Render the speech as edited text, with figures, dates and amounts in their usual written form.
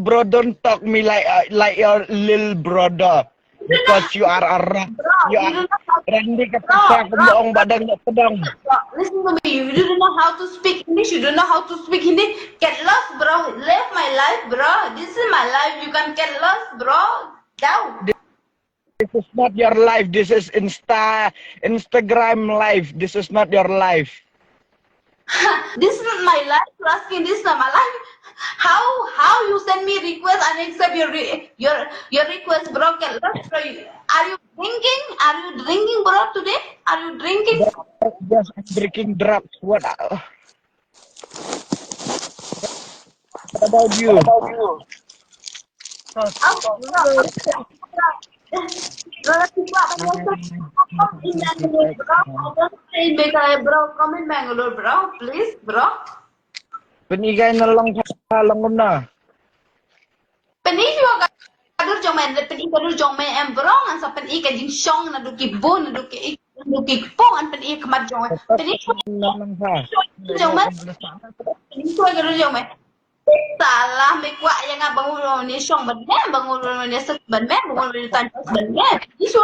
bro, don't talk me like your little brother. Because you are a rat. You are Randy kepesa kebohong badan tak pedang. Listen to me. You don't know how to speak English. You don't know how to speak Hindi. Get lost, bro. Live my life, bro. This is my life. You can get lost, bro. Down. This is not your life. This is Instagram life. This is not your life. This is not my life. You're asking this is not my life. How you send me request and accept your request, bro? Get lost, bro. Are you drinking? Are you drinking, bro? Today? Are you drinking? Yes, I'm drinking drugs. What about you? Bro, come in Bangalore, bro. Please, bro. Penigay na lang sa lang ko na. Penny juga kadur jomai, penny kadur jomai embrong, an sa penny ka jing song na duki bon, na duki pong an penny kamat jomai. Penny jomai, penny kadur jomai. Salah me kwa yang bangun ni song ban bangun ni sek ban bangun ni tan ban. Isu